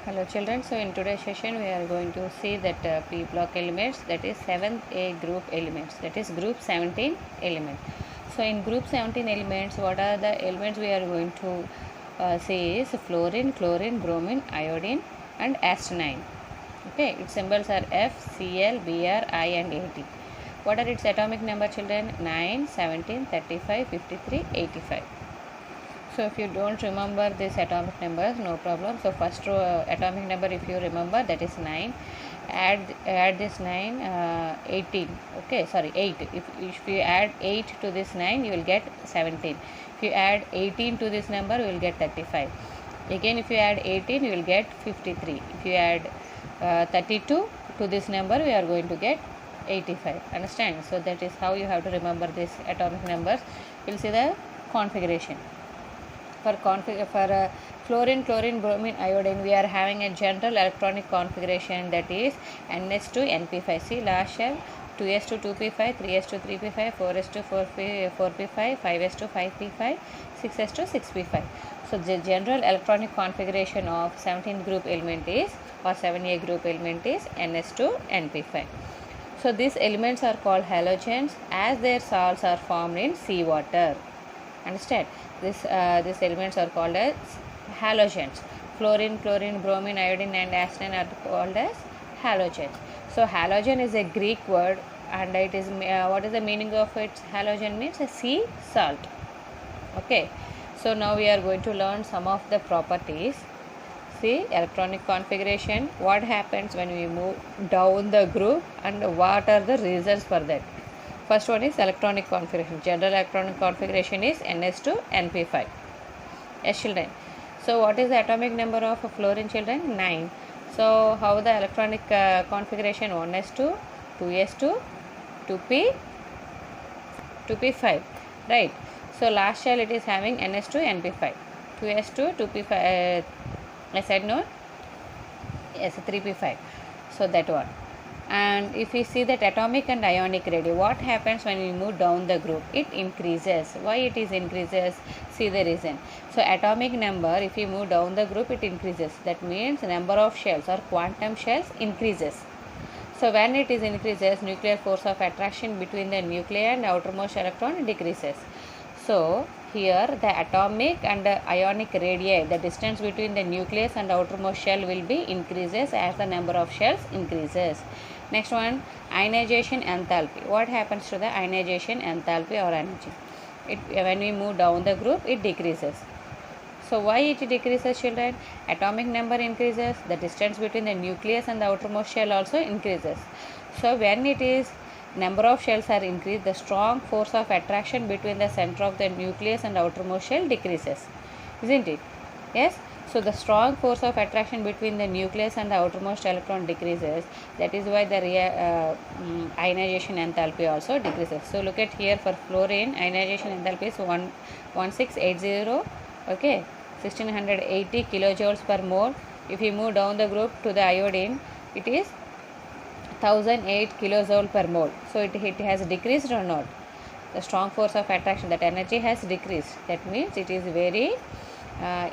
Hello children, so in today's session we are going to see that P block elements, that is 7th A group elements, that is group 17 elements. So in group 17 elements, what are the elements we are going to see is fluorine, chlorine, bromine, iodine and adenine. Okay, its symbols are F, Cl, Br, I and Ag. What are its atomic number children? 9, 17, 35, 53, 85. So if you don't remember this atomic numbers, no problem. So first atomic number, if you remember, that is 9. Add this 9, 18. Okay, sorry, 8. If you add 8 to this 9, you will get 17. If you add 18 to this number, you will get 35. Again, if you add 18, you will get 53. If you add 32 to this number, we are going to get 85. Understand? So that is how you have to remember this atomic numbers. You will see the configuration. For fluorine, chlorine, bromine, iodine, we are having a general electronic configuration, that is NS2 NP5. See last shell, 2s2 2p5, 3s2 3p5, 4s2 4p5, 5s2 5p5, 6s2 6p5. So the general electronic configuration of 17th group element is, or 7A group element is NS2 NP5. So these elements are called halogens as their salts are formed in seawater. Understand? These elements are called as halogens. Fluorine, chlorine, bromine, iodine and adenine are called as halogens. So halogen is a Greek word, and it is what is the meaning of its halogen? Means a sea salt. Okay, so now we are going to learn some of the properties. See, electronic configuration, what happens when we move down the group and what are the reasons for that. First one is electronic configuration. General electronic configuration is NS2 NP5. Yes children. So what is the atomic number of fluorine children? 9. So how the electronic configuration? 1s2, 2s2, 2p, 2p5. Right. So last shell it is having NS2 NP5. 2s2, 2p5. I said no? Yes, 3p5. So that one. And if we see that atomic and ionic radii, what happens when we move down the group? It increases. Why it is increases? See the reason. So atomic number, if we move down the group, it increases. That means number of shells or quantum shells increases. So when it is increases, nuclear force of attraction between the nuclei and outermost electron decreases. So here the atomic and ionic radii, the distance between the nucleus and outermost shell will be increases as the number of shells increases. Next one, ionization enthalpy. What happens to the ionization enthalpy or energy? When we move down the group, it decreases. So why it decreases children? Atomic number increases, the distance between the nucleus and the outermost shell also increases. So when it is number of shells are increased, the strong force of attraction between the center of the nucleus and outermost shell decreases. Isn't it? Yes. So the strong force of attraction between the nucleus and the outermost electron decreases. That is why the ionization enthalpy also decreases. So look at here, for fluorine, ionization enthalpy is 1680. Okay, 1680 kilojoules per mole. If we move down the group to the iodine, it is 1008 kilojoule per mole. So it has decreased or not? The strong force of attraction, that energy has decreased. That means it is very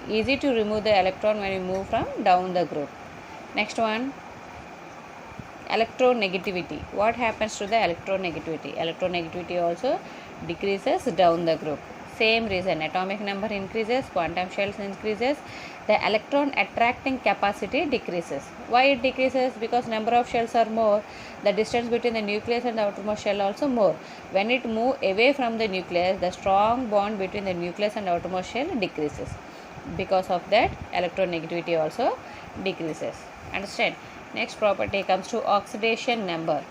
easy to remove the electron when you move from down the group. Next one, electronegativity. What happens to the electronegativity? Electronegativity also decreases down the group. Same reason, atomic number increases, quantum shells increases, the electron attracting capacity decreases. Why it decreases? Because number of shells are more, the distance between the nucleus and the outermost shell also more. When it moves away from the nucleus, the strong bond between the nucleus and outermost shell decreases. Because of that, electronegativity also decreases. Understand? Next property comes to oxidation number.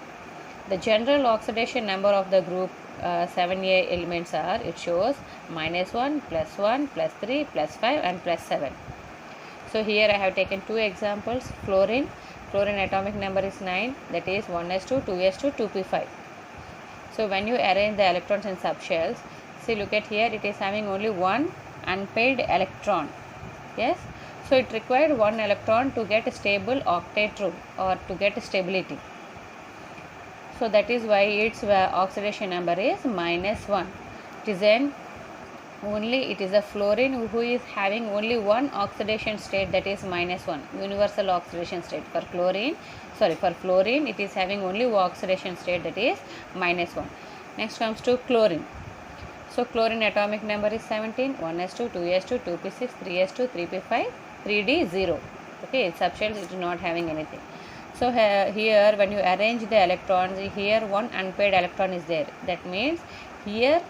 The general oxidation number of the group 7A elements are, it shows -1, +1, +3, +5 and +7. So here I have taken two examples. Fluorine atomic number is 9, that is 1s2, 2s2, 2p5. So when you arrange the electrons in subshells, see, look at here, it is having only one unpaired electron. Yes, so it required one electron to get a stable octet rule or to get stability. So that is why its oxidation number is -1. It is an only it is a fluorine who is having only one oxidation state, that is -1, universal oxidation state. For fluorine it is having only one oxidation state, that is -1. Next comes to chlorine. So chlorine atomic number is 17, 1s2, 2s2, 2p6, 3s2, 3p5, 3d 0. Okay, subshells it is not having anything. So here when you arrange the electrons, here one unpaired electron is there, that means here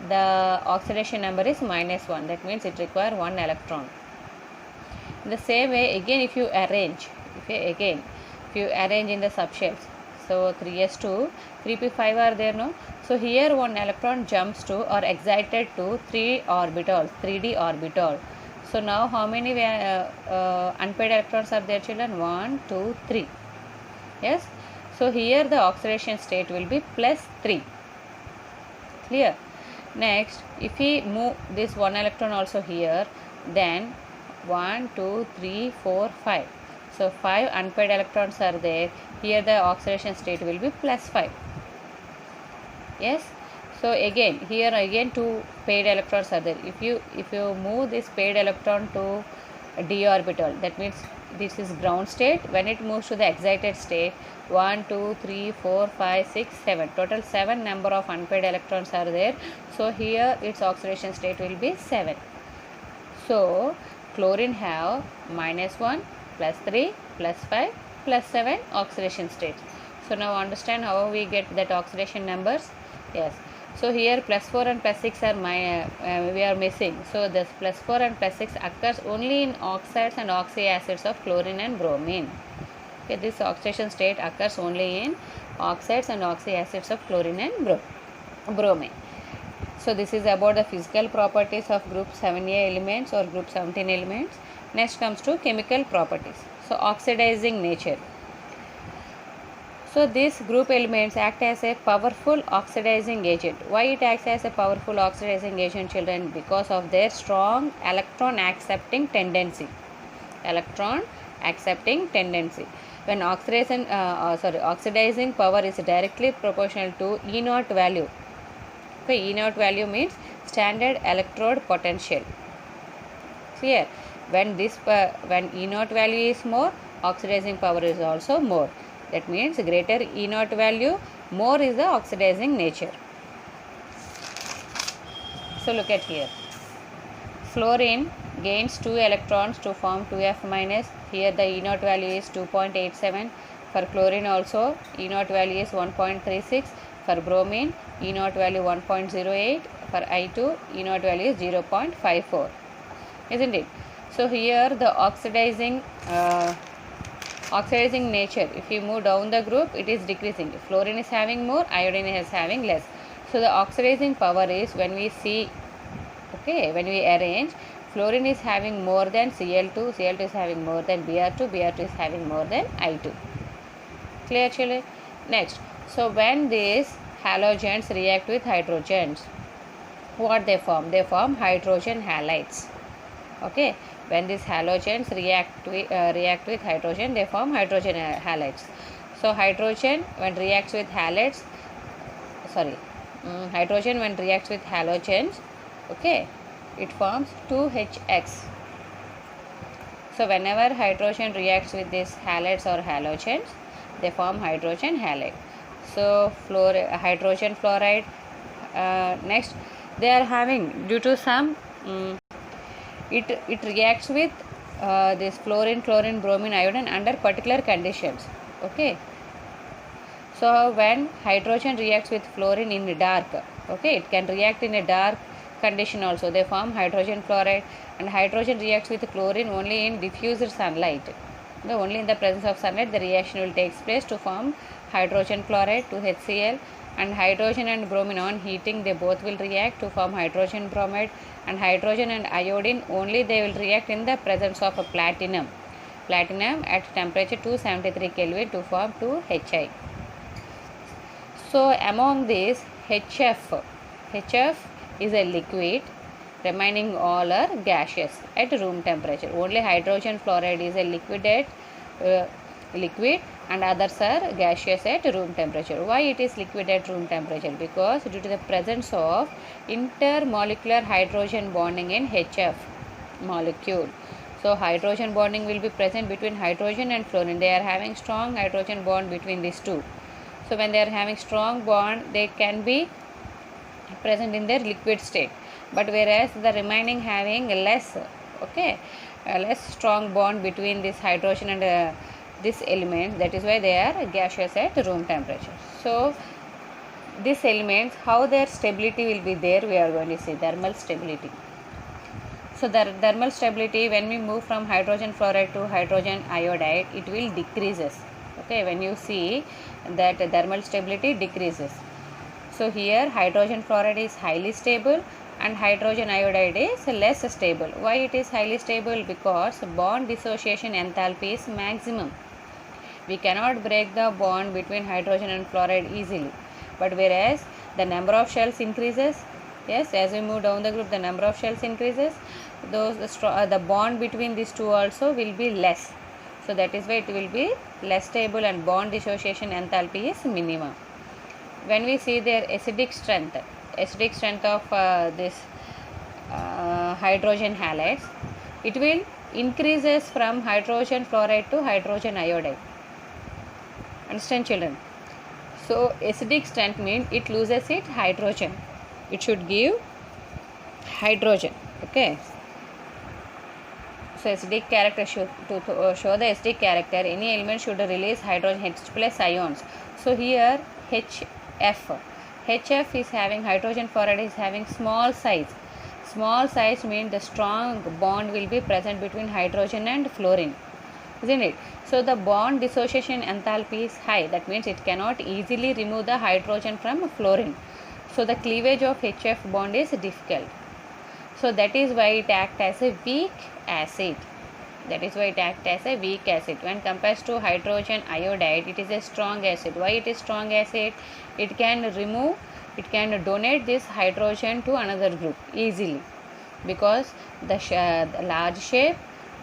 the oxidation number is -1, that means it requires one electron. In the same way, again if you arrange in the subshells, so 3s2, 3p5 are there, no? So here one electron jumps to or excited to 3d orbital. So now how many unpaired electrons are there, children? 1, 2, 3. Yes, so here the oxidation state will be +3. Clear? Next, if we move this one electron also here, then 1, 2, 3, 4, 5. So 5 unpaired electrons are there. Here the oxidation state will be +5. Yes. So again here again 2 paired electrons are there. If you move this paired electron to d orbital, that means this is ground state. When it moves to the excited state, 1, 2, 3, 4, 5, 6, 7, total 7 number of unpaired electrons are there. So here its oxidation state will be 7. So chlorine have -1, +3, +5, +7 oxidation states. So now understand how we get that oxidation numbers. Yes, so here +4 and +6 are we are missing. So this +4 and +6 occurs only in oxides and oxyacids of chlorine and bromine. Okay, this oxidation state occurs only in oxides and oxyacids of chlorine and bromine. So this is about the physical properties of group 7a elements or group 17 elements. Next comes to chemical properties. So oxidizing nature. So these group elements act as a powerful oxidizing agent. Why it acts as a powerful oxidizing agent, children? Because of their strong electron accepting tendency. When oxidizing power is directly proportional to E naught value. Okay, E naught value means standard electrode potential. Clear? When E naught value is more, oxidizing power is also more. That means greater E naught value, more is the oxidizing nature. So look at here. Fluorine gains 2 electrons to form 2F minus. Here the E naught value is 2.87. For chlorine also E naught value is 1.36. For bromine E naught value 1.08. For I2 E naught value is 0.54. Isn't it? So here the oxidizing nature, if you move down the group, it is decreasing. Fluorine is having more, iodine is having less. So the oxidizing power is, when we arrange, fluorine is having more than Cl2, Cl2 is having more than Br2, Br2 is having more than I2. Clear, children? Next, so when these halogens react with hydrogens, what they form? They form hydrogen halides. Okay, when these halogens react with hydrogen, they form hydrogen halides. So hydrogen when reacts with halides, hydrogen when reacts with halogens, okay, it forms 2HX. So whenever hydrogen reacts with these halides or halogens, they form hydrogen halide. So hydrogen fluoride. Next, they are having, due to some it reacts with this fluorine, chlorine, bromine, iodine under particular conditions. Okay, so when hydrogen reacts with fluorine in the dark, okay, it can react in a dark condition also, they form hydrogen fluoride. And hydrogen reacts with chlorine only in diffused sunlight. Only in the presence of sunlight the reaction will take place to form hydrogen chloride, 2HCl. And hydrogen and bromine on heating, they both will react to form hydrogen bromide. And hydrogen and iodine only they will react in the presence of a platinum at temperature 273 Kelvin to form 2Hi. So among these, HF is a liquid, remaining all are gaseous at room temperature. Only hydrogen fluoride is a liquid and others are gaseous at room temperature. Why it is liquid at room temperature? Because due to the presence of intermolecular hydrogen bonding in HF molecule. So hydrogen bonding will be present between hydrogen and fluorine. They are having strong hydrogen bond between these two. So when they are having strong bond, they can be present in their liquid state. But whereas the remaining having less, okay, less strong bond between this hydrogen and this element, that is why they are gaseous at room temperature. So these elements, how their stability will be there, we are going to see thermal stability. So the thermal stability, when we move from hydrogen fluoride to hydrogen iodide, it will decreases. Okay, when you see that thermal stability decreases. So here hydrogen fluoride is highly stable and hydrogen iodide is less stable. Why it is highly stable? Because bond dissociation enthalpy is maximum. We cannot break the bond between hydrogen and fluoride easily. But whereas the number of shells increases, yes, as we move down the group, the number of shells increases, the bond between these two also will be less. So that is why it will be less stable and bond dissociation enthalpy is minimum. When we see their acidic strength of this hydrogen halides, it will increases from hydrogen fluoride to hydrogen iodide. Understand, children? So acidic strength means it loses its hydrogen. It should give hydrogen. Okay. So acidic character should to show the acidic character, any element should release hydrogen H plus ions. So here HF is having hydrogen fluoride is having small size. Small size means the strong bond will be present between hydrogen and fluorine, isn't it? So the bond dissociation enthalpy is high. That means it cannot easily remove the hydrogen from fluorine. So the cleavage of HF bond is difficult. So that is why it acts as a weak acid. When compared to hydrogen iodide, it is a strong acid. Why it is strong acid? It can donate this hydrogen to another group easily, because the large shape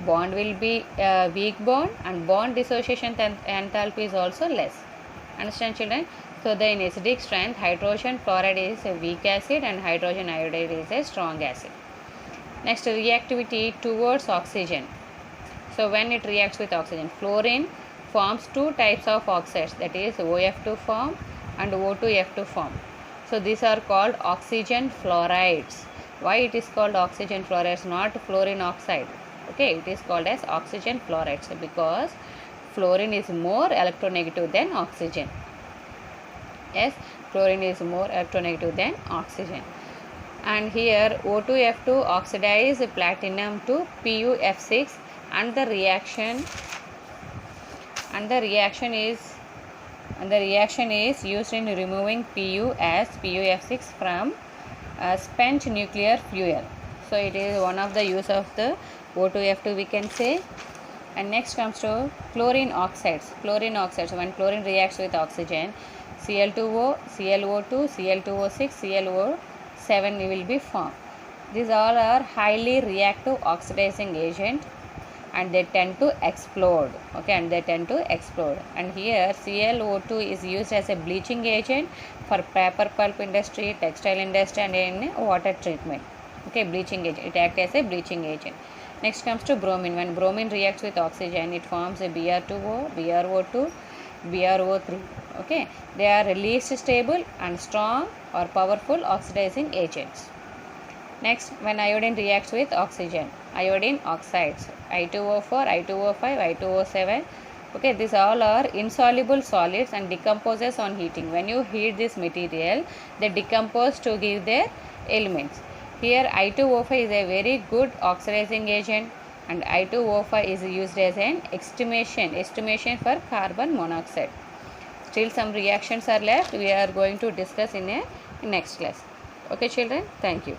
bond will be weak bond and bond dissociation enthalpy is also less. Understand, children? So in acidic strength, hydrogen fluoride is a weak acid and hydrogen iodide is a strong acid. Next, reactivity towards oxygen. So when it reacts with oxygen, fluorine forms two types of oxides, that is OF2 form and O2F2 form. So these are called oxygen fluorides. Why it is called oxygen fluorides, not fluorine oxide? Okay, it is called as oxygen fluorides because fluorine is more electronegative than oxygen. Yes, fluorine is more electronegative than oxygen. And here O2F2 oxidize platinum to PuF6 and the reaction is used in removing Pu as PuF6 from spent nuclear fuel. So it is one of the use of the O2F2, we can say. And next comes to chlorine oxides. When chlorine reacts with oxygen, Cl2O, ClO2, Cl2O6, ClO7 will be formed. These all are highly reactive oxidizing agent and they tend to explode. And here ClO2 is used as a bleaching agent for paper pulp industry, textile industry and in water treatment. Bleaching agent. It acts as a bleaching agent. Next comes to bromine. When bromine reacts with oxygen, it forms a Br2O, BrO2, BrO3. They are least stable and strong or powerful oxidizing agents. Next, when iodine reacts with oxygen, iodine oxides, I2O4, I2O5, I2O7. These all are insoluble solids and decomposes on heating. When you heat this material, they decompose to give their elements. Here I2O5 is a very good oxidizing agent and I2O5 is used as an estimation for carbon monoxide. Still some reactions are left. We are going to discuss in a next class. Okay, children, thank you.